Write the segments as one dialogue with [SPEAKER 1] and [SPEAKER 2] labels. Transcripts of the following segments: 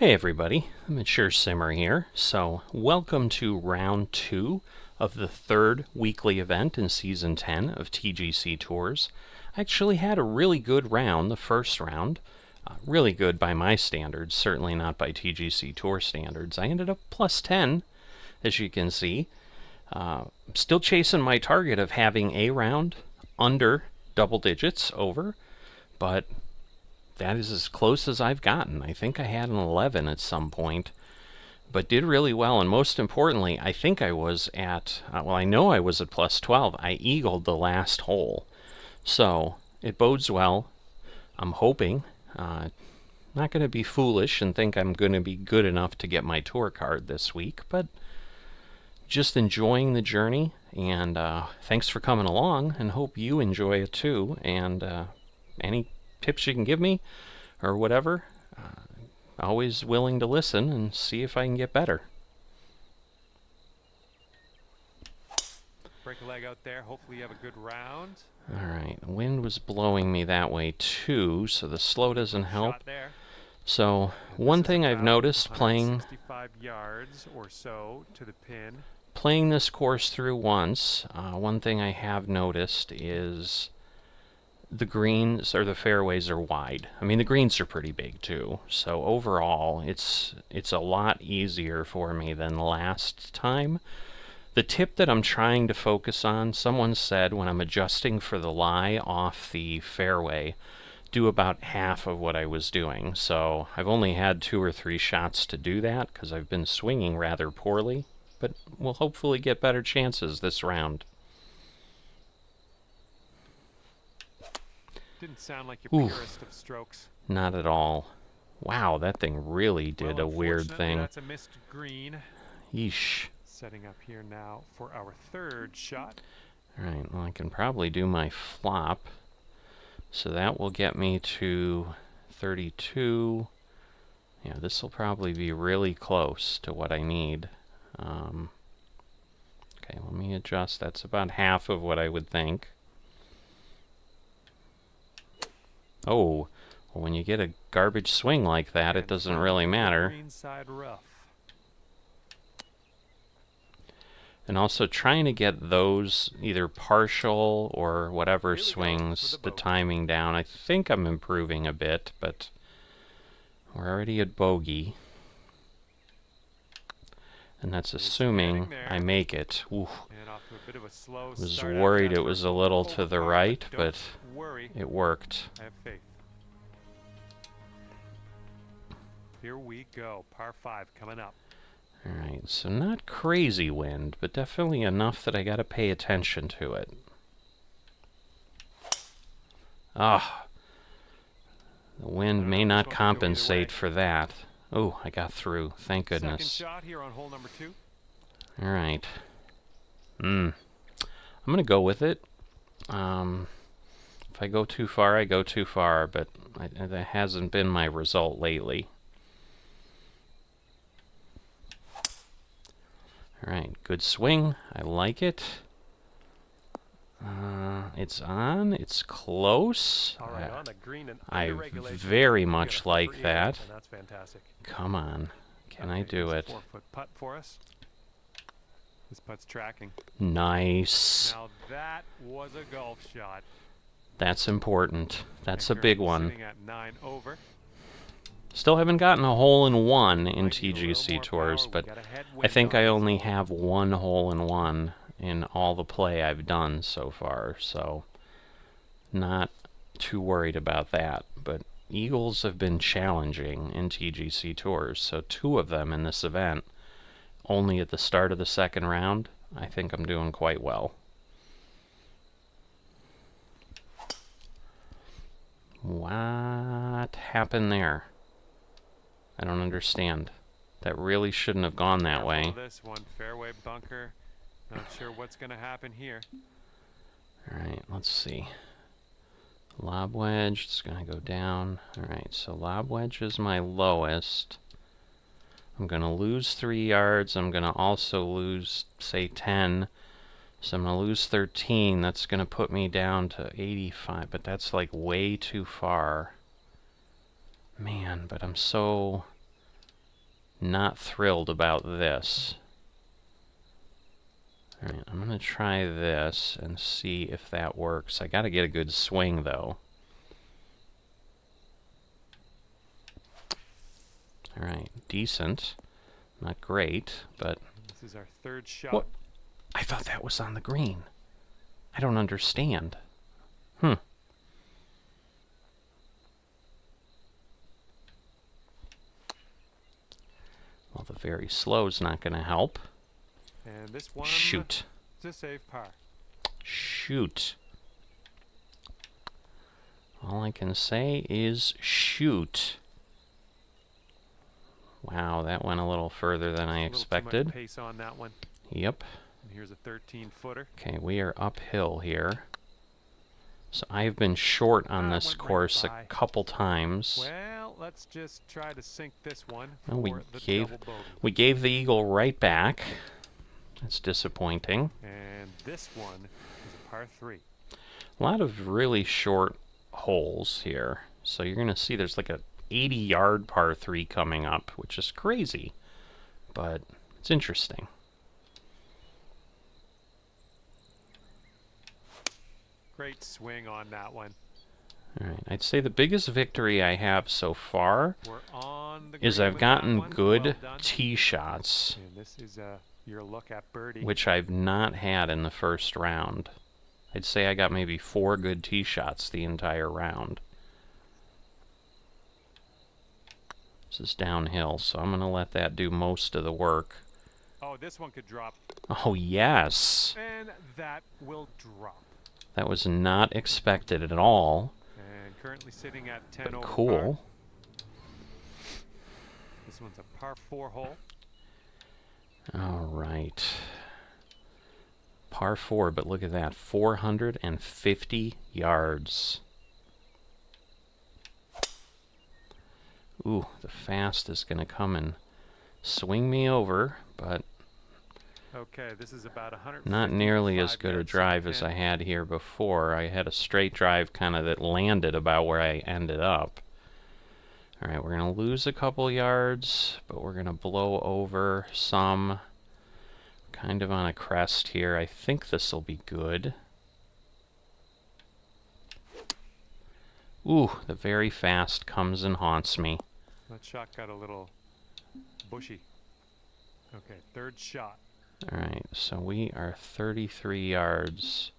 [SPEAKER 1] Hey everybody, Mature Simmer here. So, welcome to round 2 of the third weekly event in Season 10 of TGC Tours. I actually had a really good round, the first round. Really good by my standards, certainly not by TGC Tour standards. I ended up plus 10, as you can see. Still chasing my target of having a round under double digits over, but that is as close as I've gotten. I think I had an 11 at some point, but did really well. And most importantly, I think I was at, well, I know I was at plus 12. I eagled the last hole. So it bodes well. I'm hoping. Not going to be foolish and think I'm going to be good enough to get my tour card this week, but just enjoying the journey. And thanks for coming along, and hope you enjoy it too. And any tips you can give me or whatever, always willing to listen and see if I can get better.
[SPEAKER 2] Break a leg out there. Hopefully you have a good round.
[SPEAKER 1] Alright, the wind was blowing me that way too, so the slow doesn't help. So one thing I've noticed playing
[SPEAKER 2] 65 yards or so to the pin.
[SPEAKER 1] Playing this course through once, one thing I have noticed is the greens or the fairways are wide. I mean, the greens are pretty big too. So overall, it's a lot easier for me than last time. The tip that I'm trying to focus on, someone said when I'm adjusting for the lie off the fairway, do about half of what I was doing. So I've only had 2 or 3 shots to do that because I've been swinging rather poorly, but we'll hopefully get better chances this round.
[SPEAKER 2] Didn't sound like your purest of strokes.
[SPEAKER 1] Not at all. Wow, that thing really did a weird thing.
[SPEAKER 2] That's a missed green.
[SPEAKER 1] Yeesh.
[SPEAKER 2] Setting up here now for our third shot.
[SPEAKER 1] Alright, well I can probably do my flop. So that will get me to 32. Yeah, this will probably be really close to what I need. Okay, let me adjust. That's about half of what I would think. Oh, well, when you get a garbage swing like that, it doesn't really matter. And also trying to get those either partial or whatever swings, the timing down. I think I'm improving a bit, but we're already at bogey. And that's assuming I make it. Ooh. Was worried it was a little to the right, but it worked.
[SPEAKER 2] I have faith. Here we go. Par 5 coming up.
[SPEAKER 1] Alright, so not crazy wind, but definitely enough that I gotta pay attention to it. Ah, the wind may not compensate for that. Oh, I got through. Thank goodness.
[SPEAKER 2] Second shot here on hole number 2.
[SPEAKER 1] Alright. I'm gonna go with it. If I go too far, I go too far, but that hasn't been my result lately. Alright, good swing. I like it. It's on. It's close.
[SPEAKER 2] On the green and
[SPEAKER 1] I very much like that.
[SPEAKER 2] That's fantastic.
[SPEAKER 1] Come on. Can I do it?
[SPEAKER 2] 4-foot putt for us. This putt's tracking.
[SPEAKER 1] Nice.
[SPEAKER 2] Now that was a golf shot.
[SPEAKER 1] That's important. That's a big one.
[SPEAKER 2] Sitting at 9 over.
[SPEAKER 1] Still haven't gotten a hole-in-one in TGC Tours, but I think I only have 1 hole-in-one in all the play I've done so far, so not too worried about that. But eagles have been challenging in TGC Tours, so 2 of them in this event, only at the start of the second round. I think I'm doing quite well. What happened there? I don't understand. That really shouldn't have gone that way.
[SPEAKER 2] This one, fairway bunker. Not sure what's going to happen here.
[SPEAKER 1] Alright, let's see. Lob wedge, it's going to go down. Alright, so lob wedge is my lowest. I'm going to lose 3 yards. I'm going to also lose, say, 10. So I'm going to lose 13. That's going to put me down to 85, but that's like way too far. Man, but I'm so not thrilled about this. Alright, I'm going to try this and see if that works. I got to get a good swing, though. Alright, decent. Not great, but...
[SPEAKER 2] This is our third shot.
[SPEAKER 1] What? I thought that was on the green. I don't understand. Well, the very slow's not going to help.
[SPEAKER 2] And this one
[SPEAKER 1] Shoot.
[SPEAKER 2] is a save par.
[SPEAKER 1] Shoot. All I can say is shoot. Wow, that went a little further than I expected.
[SPEAKER 2] A little too much pace on that one.
[SPEAKER 1] Yep.
[SPEAKER 2] And here's a 13-footer.
[SPEAKER 1] Okay, we are uphill here. So I've been short on this course a couple times.
[SPEAKER 2] Well, let's just try to sink this one for
[SPEAKER 1] Well,
[SPEAKER 2] the double bogey.
[SPEAKER 1] we gave the eagle right back. That's disappointing.
[SPEAKER 2] And this one is a par 3.
[SPEAKER 1] A lot of really short holes here. So you're going to see there's like a 80-yard par 3 coming up, which is crazy. But it's interesting.
[SPEAKER 2] Great swing on that one.
[SPEAKER 1] Alright, I'd say the biggest victory I have so far
[SPEAKER 2] We're on the
[SPEAKER 1] is
[SPEAKER 2] green
[SPEAKER 1] I've
[SPEAKER 2] with
[SPEAKER 1] gotten
[SPEAKER 2] that one.
[SPEAKER 1] good
[SPEAKER 2] Well done.
[SPEAKER 1] tee shots,
[SPEAKER 2] And this is your look at birdie.
[SPEAKER 1] which I've not had in the first round. I'd say I got maybe 4 good tee shots the entire round. This is downhill, so I'm going to let that do most of the work.
[SPEAKER 2] Oh, this one could drop.
[SPEAKER 1] Oh, yes!
[SPEAKER 2] And that will drop.
[SPEAKER 1] That was not expected at all.
[SPEAKER 2] And currently sitting at 10
[SPEAKER 1] But
[SPEAKER 2] over
[SPEAKER 1] cool.
[SPEAKER 2] par. This one's a par 4 hole.
[SPEAKER 1] Alright. Par 4, but look at that. 450 yards. Ooh, the fast is going to come and swing me over, but
[SPEAKER 2] Okay, this is about 100.
[SPEAKER 1] not nearly as good a drive as I had here before. I had a straight drive kind of that landed about where I ended up. Alright, we're going to lose a couple yards, but we're going to blow over some. Kind of on a crest here. I think this will be good. Ooh, the very fast comes and haunts me.
[SPEAKER 2] That shot got a little bushy. Okay, third shot.
[SPEAKER 1] Alright, so we are 33 yards.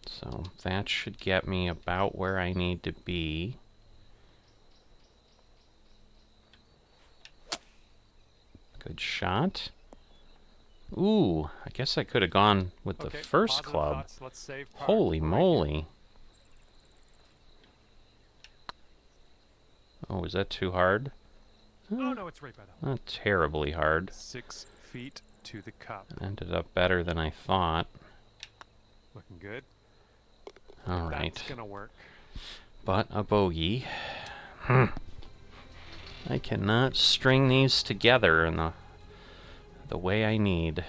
[SPEAKER 1] So that should get me about where I need to be. Good shot. Ooh, I guess I could have gone with the first
[SPEAKER 2] positive
[SPEAKER 1] club.
[SPEAKER 2] thoughts. Let's save par
[SPEAKER 1] Holy
[SPEAKER 2] right
[SPEAKER 1] moly. Oh, is that too hard?
[SPEAKER 2] here. Oh, no, it's right by that.
[SPEAKER 1] Not terribly hard.
[SPEAKER 2] 6 feet to the cup.
[SPEAKER 1] Ended up better than I thought.
[SPEAKER 2] Looking good.
[SPEAKER 1] Alright.
[SPEAKER 2] That's going to work.
[SPEAKER 1] But a bogey. I cannot string these together in the way I need.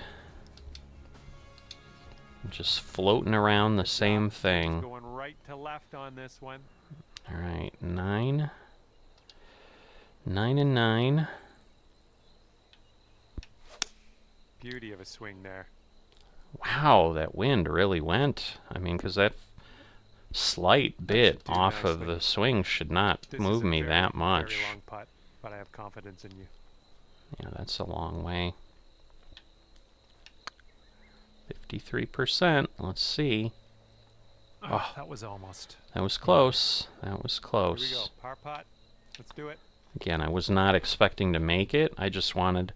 [SPEAKER 1] I'm just floating around the same thing.
[SPEAKER 2] Going right to left on this one.
[SPEAKER 1] Alright, 9. 9 and 9.
[SPEAKER 2] Beauty of a swing there.
[SPEAKER 1] Wow, that wind really went. I mean, because that slight bit
[SPEAKER 2] should do
[SPEAKER 1] off of
[SPEAKER 2] nicely.
[SPEAKER 1] the swing should not
[SPEAKER 2] This
[SPEAKER 1] move
[SPEAKER 2] is a
[SPEAKER 1] me
[SPEAKER 2] very,
[SPEAKER 1] that much.
[SPEAKER 2] Very long putt, but I have confidence in you.
[SPEAKER 1] Yeah, that's a long way. 53%. Let's see.
[SPEAKER 2] Oh, that was almost.
[SPEAKER 1] That was close. That was
[SPEAKER 2] Here we
[SPEAKER 1] close.
[SPEAKER 2] go. Par putt. Let's do it.
[SPEAKER 1] Again, I was not expecting to make it. I just wanted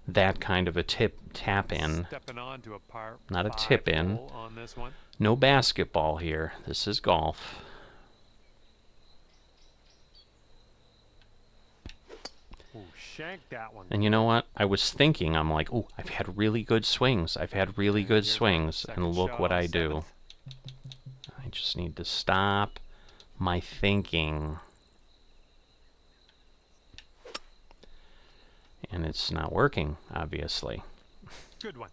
[SPEAKER 1] that kind of a tap in.
[SPEAKER 2] Stepping on to a par
[SPEAKER 1] Not a
[SPEAKER 2] 5
[SPEAKER 1] tip in.
[SPEAKER 2] hole on this one.
[SPEAKER 1] No basketball here. This is golf.
[SPEAKER 2] Ooh, shank that one.
[SPEAKER 1] And you know what? I was thinking, I'm like, ooh, I've had really good swings. I've had really good
[SPEAKER 2] Here's our
[SPEAKER 1] swings.
[SPEAKER 2] second
[SPEAKER 1] And look
[SPEAKER 2] shot
[SPEAKER 1] what
[SPEAKER 2] on
[SPEAKER 1] I do.
[SPEAKER 2] 7th.
[SPEAKER 1] I just need to stop my thinking. And it's not working, obviously.
[SPEAKER 2] Good one.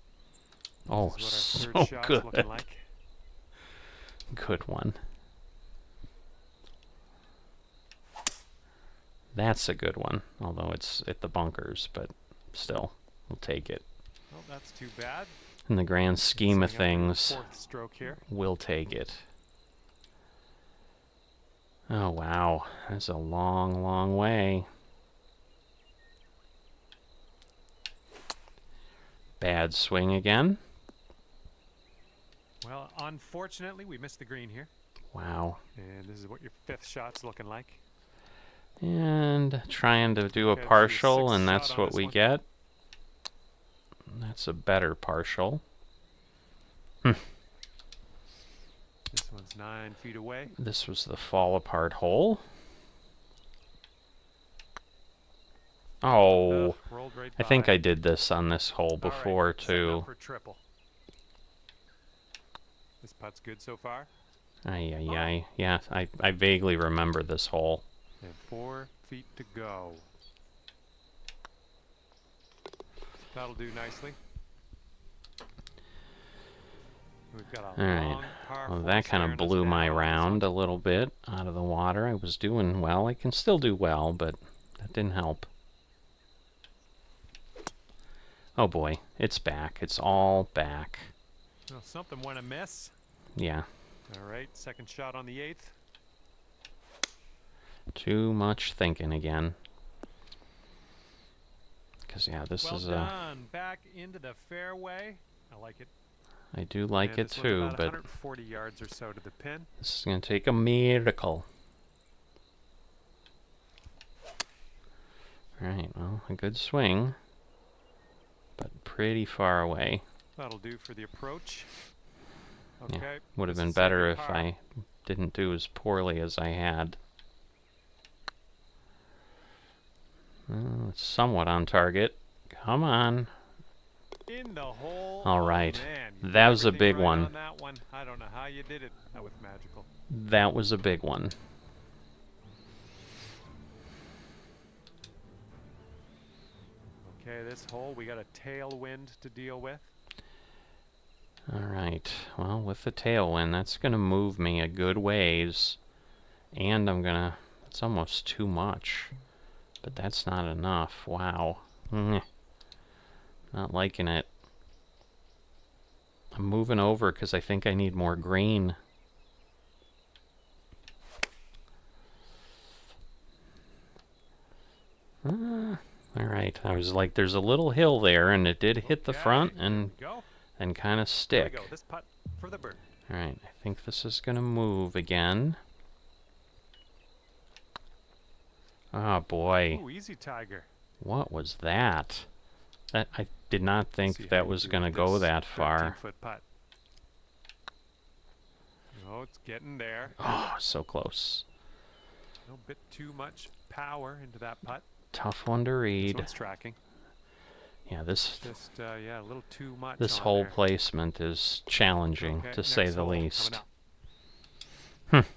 [SPEAKER 1] Oh,
[SPEAKER 2] This is
[SPEAKER 1] so
[SPEAKER 2] what our third shot's
[SPEAKER 1] good.
[SPEAKER 2] looking like.
[SPEAKER 1] Good one. That's a good one, although it's at the bunkers, but still, we'll take it.
[SPEAKER 2] Well, that's too bad.
[SPEAKER 1] In the grand scheme of
[SPEAKER 2] Setting up
[SPEAKER 1] things,
[SPEAKER 2] your 4th stroke here.
[SPEAKER 1] we'll take it. Oh, wow. That's a long, long way. Bad swing again.
[SPEAKER 2] Well, unfortunately, we missed the green here.
[SPEAKER 1] Wow.
[SPEAKER 2] And this is what your 5th shot's looking like.
[SPEAKER 1] And trying to do a
[SPEAKER 2] Okay,
[SPEAKER 1] partial,
[SPEAKER 2] so your
[SPEAKER 1] and
[SPEAKER 2] 6th
[SPEAKER 1] that's
[SPEAKER 2] shot on
[SPEAKER 1] what
[SPEAKER 2] this
[SPEAKER 1] we
[SPEAKER 2] one.
[SPEAKER 1] get. That's a better partial.
[SPEAKER 2] This one's 9 feet away.
[SPEAKER 1] This was the fall apart hole. Oh,
[SPEAKER 2] Rolled right
[SPEAKER 1] I think
[SPEAKER 2] by.
[SPEAKER 1] I did this on this hole
[SPEAKER 2] All
[SPEAKER 1] before
[SPEAKER 2] right, setting up
[SPEAKER 1] too.
[SPEAKER 2] for triple. This putt's good so far.
[SPEAKER 1] Ay, ay, ay. Yeah, I vaguely remember this hole.
[SPEAKER 2] And 4 feet to go. That'll do nicely. We've got a
[SPEAKER 1] Alright.
[SPEAKER 2] long par
[SPEAKER 1] Well,
[SPEAKER 2] 4
[SPEAKER 1] that kind of
[SPEAKER 2] staring us
[SPEAKER 1] blew my
[SPEAKER 2] down on this
[SPEAKER 1] round
[SPEAKER 2] one.
[SPEAKER 1] a little bit out of the water. I was doing well. I can still do well, but that didn't help. Oh boy, it's back. It's all back.
[SPEAKER 2] Well, something went amiss.
[SPEAKER 1] Yeah.
[SPEAKER 2] All right, 2nd shot on the 8th.
[SPEAKER 1] Too much thinking again. Because, yeah, this is
[SPEAKER 2] done. Back into the fairway. I like it.
[SPEAKER 1] I do like
[SPEAKER 2] And
[SPEAKER 1] it
[SPEAKER 2] this one's
[SPEAKER 1] too,
[SPEAKER 2] about
[SPEAKER 1] but
[SPEAKER 2] 140 yards or so to the pin.
[SPEAKER 1] this is going to take a miracle. Alright, well, a good swing, but pretty far away.
[SPEAKER 2] That'll do for the approach.
[SPEAKER 1] Yeah,
[SPEAKER 2] Okay.
[SPEAKER 1] would have
[SPEAKER 2] this
[SPEAKER 1] been
[SPEAKER 2] is
[SPEAKER 1] better
[SPEAKER 2] second
[SPEAKER 1] if
[SPEAKER 2] par.
[SPEAKER 1] I didn't do as poorly as I had. It's somewhat on target. Come on.
[SPEAKER 2] In the hole.
[SPEAKER 1] All
[SPEAKER 2] Oh,
[SPEAKER 1] right.
[SPEAKER 2] man, you
[SPEAKER 1] That
[SPEAKER 2] did
[SPEAKER 1] was a
[SPEAKER 2] everything
[SPEAKER 1] big
[SPEAKER 2] right
[SPEAKER 1] one.
[SPEAKER 2] on that one. I don't know how you did it. That was magical.
[SPEAKER 1] That was a big one.
[SPEAKER 2] Okay, this hole we got a tailwind to deal with.
[SPEAKER 1] Alright, well, with the tailwind, that's going to move me a good ways. And I'm going to... It's almost too much. But that's not enough. Wow. Not liking it. I'm moving over because I think I need more green. Alright, I was like, there's a little hill there, and it did hit the front and kind of stick.
[SPEAKER 2] Here we go. This putt for the bird.
[SPEAKER 1] Alright, I think this is going to move again. Oh boy.
[SPEAKER 2] Ooh, easy tiger.
[SPEAKER 1] What was that? I did not
[SPEAKER 2] See how
[SPEAKER 1] think that
[SPEAKER 2] you
[SPEAKER 1] was
[SPEAKER 2] do
[SPEAKER 1] going to
[SPEAKER 2] with
[SPEAKER 1] go
[SPEAKER 2] this
[SPEAKER 1] that far.
[SPEAKER 2] 13-foot putt. Oh, it's getting there.
[SPEAKER 1] Oh, so close.
[SPEAKER 2] A little bit too much power into that putt.
[SPEAKER 1] Tough one to
[SPEAKER 2] This
[SPEAKER 1] read.
[SPEAKER 2] one's tracking.
[SPEAKER 1] Yeah, this
[SPEAKER 2] Just, yeah, a little too much
[SPEAKER 1] this
[SPEAKER 2] on
[SPEAKER 1] hole
[SPEAKER 2] there.
[SPEAKER 1] placement is challenging,
[SPEAKER 2] Okay,
[SPEAKER 1] to say
[SPEAKER 2] next
[SPEAKER 1] the
[SPEAKER 2] hole
[SPEAKER 1] least.
[SPEAKER 2] coming up.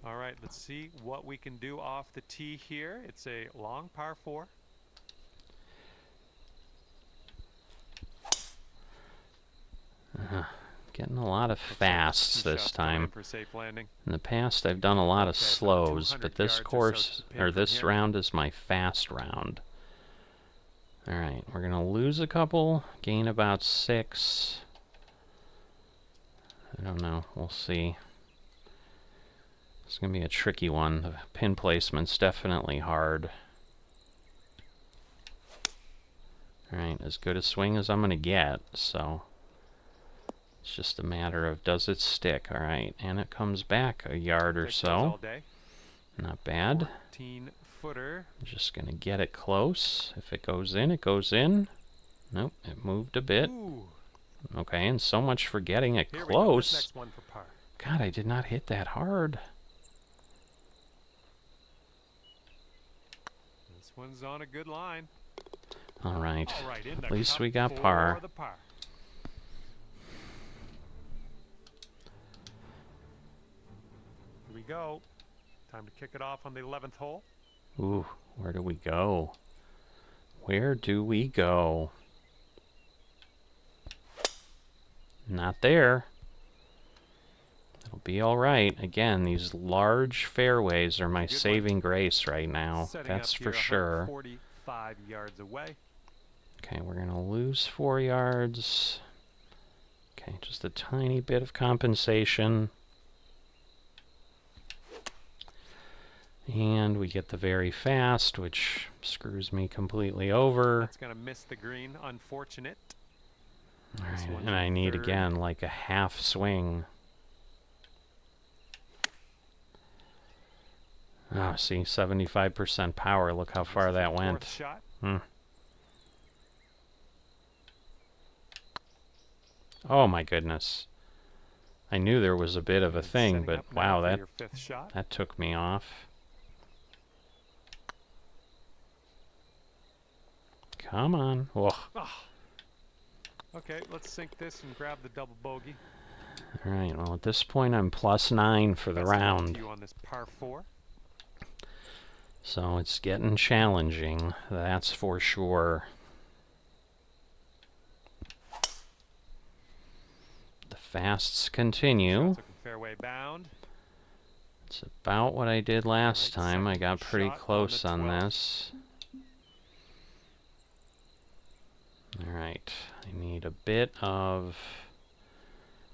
[SPEAKER 2] All right, let's see what we can do off the tee here. It's a long par 4.
[SPEAKER 1] Getting a lot of
[SPEAKER 2] Looks like
[SPEAKER 1] fasts
[SPEAKER 2] two
[SPEAKER 1] this
[SPEAKER 2] shots coming in
[SPEAKER 1] time.
[SPEAKER 2] for safe landing.
[SPEAKER 1] In the past, I've done a lot of
[SPEAKER 2] Okay, about
[SPEAKER 1] slows,
[SPEAKER 2] 200
[SPEAKER 1] but this
[SPEAKER 2] yards or so
[SPEAKER 1] course,
[SPEAKER 2] to the pin
[SPEAKER 1] or
[SPEAKER 2] from
[SPEAKER 1] this
[SPEAKER 2] here.
[SPEAKER 1] round is my fast round. Alright, we're going to lose a couple, gain about 6. I don't know, we'll see. It's going to be a tricky one. The pin placement's definitely hard. Alright, as good a swing as I'm going to get, so... It's just a matter of does it stick. Alright, and it comes back a yard or
[SPEAKER 2] Take those
[SPEAKER 1] so.
[SPEAKER 2] all day.
[SPEAKER 1] Not bad.
[SPEAKER 2] 14-footer.
[SPEAKER 1] Just going to get it close. If it goes in, it goes in. Nope, it moved a bit.
[SPEAKER 2] Ooh.
[SPEAKER 1] Okay, and so much for getting it
[SPEAKER 2] Here we go. This
[SPEAKER 1] close.
[SPEAKER 2] next one for par.
[SPEAKER 1] God, I did not hit that hard.
[SPEAKER 2] This one's on a good line.
[SPEAKER 1] Alright,
[SPEAKER 2] All right, in the
[SPEAKER 1] at least
[SPEAKER 2] cup
[SPEAKER 1] we got
[SPEAKER 2] for
[SPEAKER 1] par.
[SPEAKER 2] the par. Here we go. Time to kick it off on the 11th hole.
[SPEAKER 1] Ooh, where do we go? Where do we go? Not there. It'll be all right. Again, these large fairways are my saving grace right now. That's for sure.
[SPEAKER 2] 45 yards away.
[SPEAKER 1] Okay, we're going to lose 4 yards. Okay, just a tiny bit of compensation. And we get the very fast, which screws me completely over.
[SPEAKER 2] That's going to miss the green. Unfortunate.
[SPEAKER 1] All right, and I need, again, like a half swing. Oh, see, 75% power. Look how far that went.
[SPEAKER 2] Shot.
[SPEAKER 1] Oh, my goodness. I knew there was a bit of a thing, but wow, that took me off. Come on. Ugh.
[SPEAKER 2] Oh. Okay, let's sink this and grab the double bogey.
[SPEAKER 1] All right, well, at this point, I'm +9 for the round.
[SPEAKER 2] On this par 4.
[SPEAKER 1] So it's getting challenging, that's for sure. The fasts continue.
[SPEAKER 2] Fairway bound.
[SPEAKER 1] It's about what I did last time. I got pretty close on this. All right, I need a bit of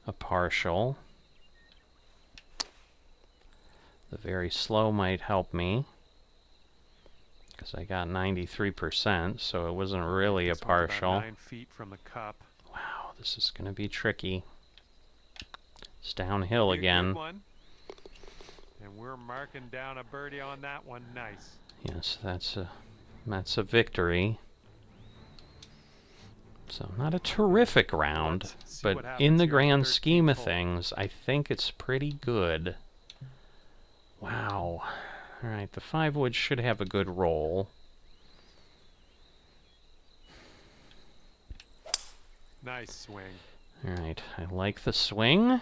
[SPEAKER 1] a partial. The very slow might help me, because I got 93%, so it wasn't really a partial.
[SPEAKER 2] 9 feet from the cup.
[SPEAKER 1] Wow, this is going to be tricky. It's downhill again.
[SPEAKER 2] And we're marking down a birdie on that one. Nice.
[SPEAKER 1] Yes, that's a victory. So not a terrific round, but in the grand scheme of things, I think it's pretty good. Wow. All right, the 5-wood should have a good roll.
[SPEAKER 2] Nice swing.
[SPEAKER 1] All right, I like the swing. I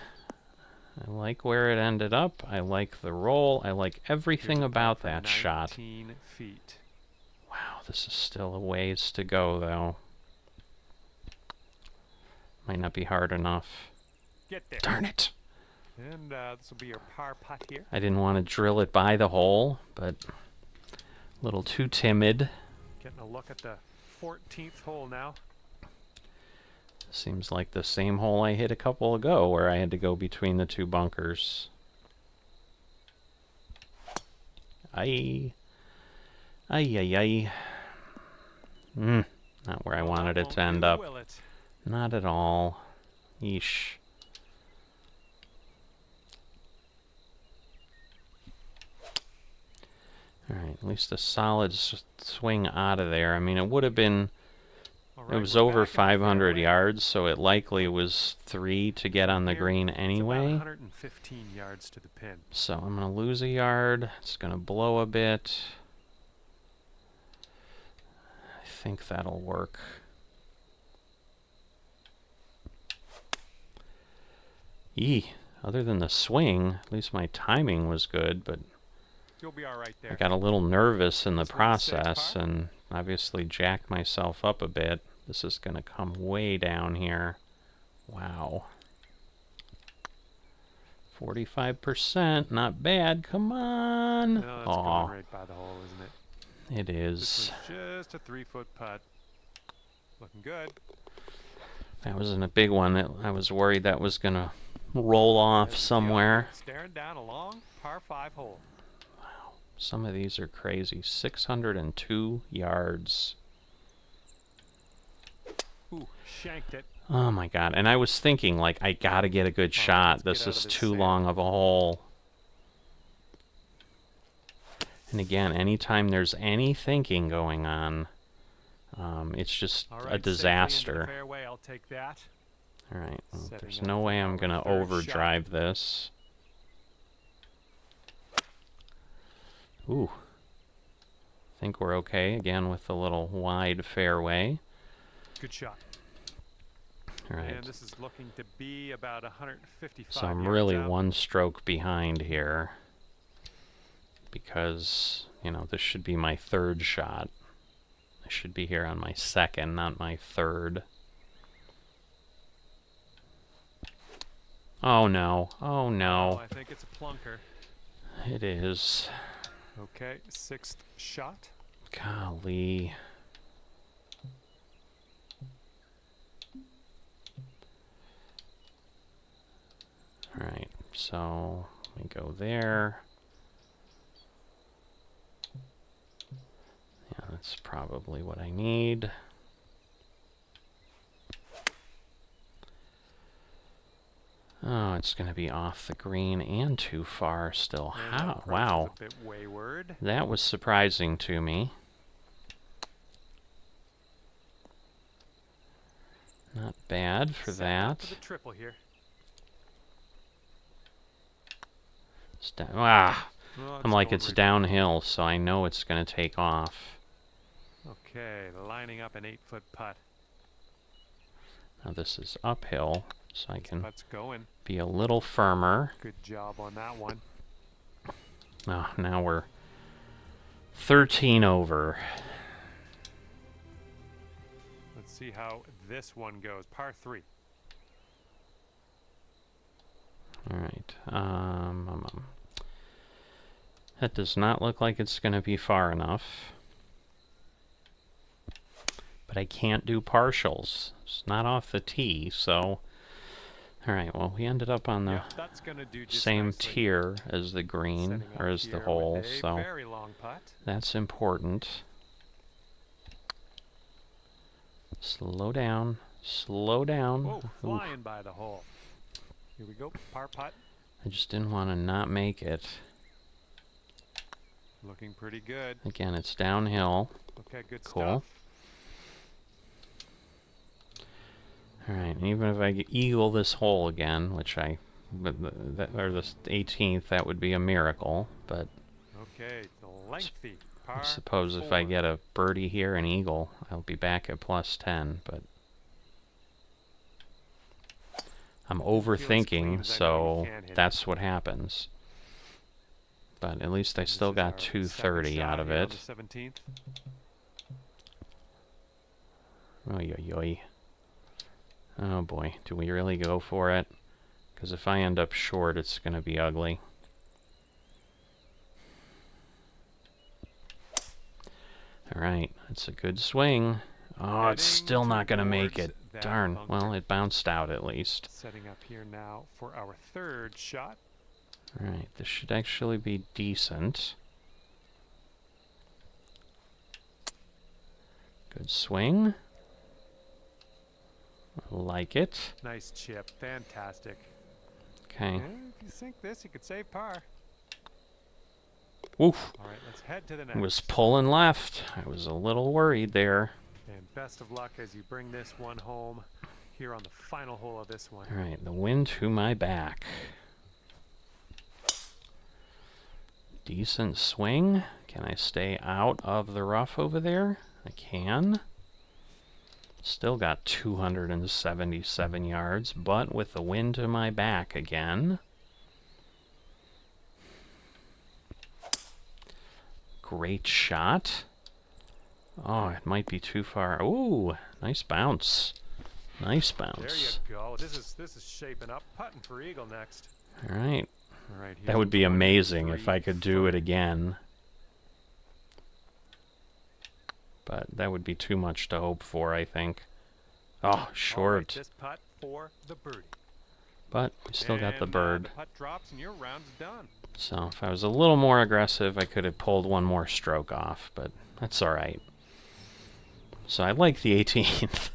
[SPEAKER 1] like where it ended up. I like the roll. I like everything about that shot.
[SPEAKER 2] 19 feet.
[SPEAKER 1] Wow, this is still a ways to go, though. Might not be hard enough.
[SPEAKER 2] Get there.
[SPEAKER 1] Darn it!
[SPEAKER 2] And this will be your par putt here.
[SPEAKER 1] I didn't want to drill it by the hole, but a little too timid.
[SPEAKER 2] Getting a look at the 14th hole now.
[SPEAKER 1] Seems like the same hole I hit a couple ago, where I had to go between the 2 bunkers. Aye. Aye, aye, aye. Not where I wanted it to end up. Not at all. Yeesh. Alright, at least a solid swing out of there. I mean, it would have been... It was over 500 yards, so it likely was 3 to get on the green anyway.
[SPEAKER 2] 115 yards to the pin.
[SPEAKER 1] So I'm going to lose a yard. It's going to blow a bit. I think that'll work. Other than the swing, at least my timing was good, but
[SPEAKER 2] you'll be all right there.
[SPEAKER 1] I got a little nervous in the process and obviously jacked myself up a bit. This is going to come way down here. Wow. 45%, not bad. Come on.
[SPEAKER 2] No, that's going right by the hole, isn't it?
[SPEAKER 1] It is.
[SPEAKER 2] This was just a 3-foot putt. Looking good.
[SPEAKER 1] That wasn't a big one. I was worried that was going to roll off somewhere.
[SPEAKER 2] Staring down a long par 5 hole.
[SPEAKER 1] Wow. Some of these are crazy. 602 yards.
[SPEAKER 2] Ooh, shanked it.
[SPEAKER 1] Oh my god. And I was thinking, like, I gotta get a good shot. This is too long of a hole. And again, anytime there's any thinking going on, it's just a disaster.
[SPEAKER 2] Fairway, I'll take that.
[SPEAKER 1] Alright, well, there's no way I'm going to overdrive this. Ooh. I think we're okay, again, with the little wide fairway.
[SPEAKER 2] Good shot.
[SPEAKER 1] Alright.
[SPEAKER 2] And this is looking to be about 155
[SPEAKER 1] So I'm really 1 stroke behind here. Because, you know, this should be my 3rd shot. I should be here on my 2nd, not my 3rd. Oh no. Oh
[SPEAKER 2] Oh,
[SPEAKER 1] no.
[SPEAKER 2] I think it's a plunker.
[SPEAKER 1] It is.
[SPEAKER 2] Okay, 6th shot.
[SPEAKER 1] Golly. Alright, so we go there. Yeah, that's probably what I need. Oh, it's going to be off the green and too far still.
[SPEAKER 2] And
[SPEAKER 1] How?
[SPEAKER 2] that
[SPEAKER 1] Wow.
[SPEAKER 2] approach is a bit wayward.
[SPEAKER 1] That was surprising to me. Not bad for
[SPEAKER 2] Setting up
[SPEAKER 1] that.
[SPEAKER 2] for the triple here.
[SPEAKER 1] Ah!
[SPEAKER 2] Oh,
[SPEAKER 1] I'm like,
[SPEAKER 2] going
[SPEAKER 1] it's
[SPEAKER 2] right.
[SPEAKER 1] downhill, so I know it's going to take off.
[SPEAKER 2] Okay, lining up an 8-foot putt.
[SPEAKER 1] Now this is uphill, so I can
[SPEAKER 2] Putt's going.
[SPEAKER 1] be a little firmer.
[SPEAKER 2] Good job on that one.
[SPEAKER 1] Oh, now we're 13 over.
[SPEAKER 2] Let's see how this one goes. Par 3.
[SPEAKER 1] Alright, that does not look like it's going to be far enough. But I can't do partials. It's not off the tee, so... Alright, well, we ended up on the
[SPEAKER 2] That's gonna do just
[SPEAKER 1] same
[SPEAKER 2] nicely.
[SPEAKER 1] tier as the green,
[SPEAKER 2] Setting
[SPEAKER 1] or
[SPEAKER 2] up
[SPEAKER 1] as the
[SPEAKER 2] here
[SPEAKER 1] hole,
[SPEAKER 2] with a
[SPEAKER 1] so
[SPEAKER 2] very long putt.
[SPEAKER 1] that's important. Slow down. Slow down.
[SPEAKER 2] Whoa,
[SPEAKER 1] Oof.
[SPEAKER 2] flying by the hole. Here we go, par putt.
[SPEAKER 1] I just didn't want to not make it.
[SPEAKER 2] Looking pretty good.
[SPEAKER 1] Again, it's downhill.
[SPEAKER 2] Okay, good
[SPEAKER 1] Cool.
[SPEAKER 2] stuff.
[SPEAKER 1] Alright, and even if I eagle this hole again, which or the 18th, that would be a miracle, but
[SPEAKER 2] Okay, the lengthy par
[SPEAKER 1] I suppose
[SPEAKER 2] 4.
[SPEAKER 1] if I get a birdie here and eagle, I'll be back at plus 10, but I'm overthinking, so that's what happens. But at least I still got 230 out of it.
[SPEAKER 2] The 17th.
[SPEAKER 1] Oy, oy, oy. Oh boy, do we really go for it? Because if I end up short, it's going to be ugly. Alright, that's a good swing. Oh, it's still not going to make it. Darn. Well, it bounced out at least.
[SPEAKER 2] Setting up here now for our 3rd shot.
[SPEAKER 1] Alright, this should actually be decent. Good swing. I like it.
[SPEAKER 2] Nice chip. Fantastic.
[SPEAKER 1] Okay.
[SPEAKER 2] Yeah, if you sink this, you could save par.
[SPEAKER 1] Woof.
[SPEAKER 2] All right, let's head to the next.
[SPEAKER 1] It was pulling left. I was a little worried there.
[SPEAKER 2] And best of luck as you bring this one home here on the final hole of this one.
[SPEAKER 1] Alright, the wind to my back. Decent swing. Can I stay out of the rough over there? I can. Still got 277 yards, but with the wind to my back again. Great shot. Oh, it might be too far. Ooh, nice bounce. Nice bounce.
[SPEAKER 2] There you go. This is shaping up. Putting for eagle next.
[SPEAKER 1] All right.
[SPEAKER 2] All right.
[SPEAKER 1] That would be amazing if I could do it again. But that would be too much to hope for, I think. Oh, short.
[SPEAKER 2] Right, this putt for the birdie.
[SPEAKER 1] But we still got the bird.
[SPEAKER 2] The putt drops and your round's done.
[SPEAKER 1] So if I was a little more aggressive, I could have pulled one more stroke off, but that's all right. So I like the 18th.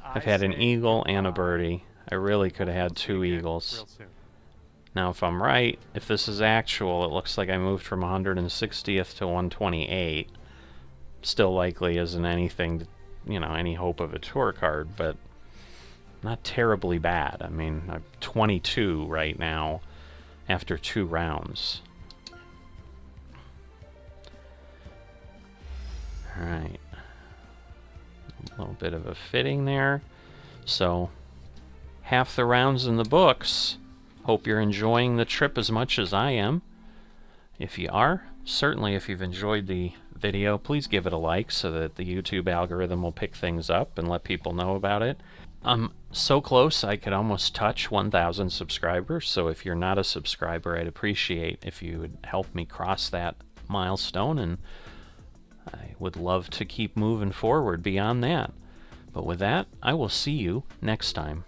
[SPEAKER 1] I've had an eagle and a birdie. I really could have had 2 eagles. Now if I'm right, if this is actual, it looks like I moved from 160th to 128. Still likely isn't anything, you know, any hope of a tour card, but not terribly bad. I mean, I'm 22 right now after 2 rounds. Alright. A little bit of a fitting there. So, half the rounds in the books. Hope you're enjoying the trip as much as I am. If you are, certainly if you've enjoyed the video, please give it a like so that the YouTube algorithm will pick things up and let people know about it. I'm so close I could almost touch 1,000 subscribers, so if you're not a subscriber, I'd appreciate if you would help me cross that milestone, and I would love to keep moving forward beyond that. But with that, I will see you next time.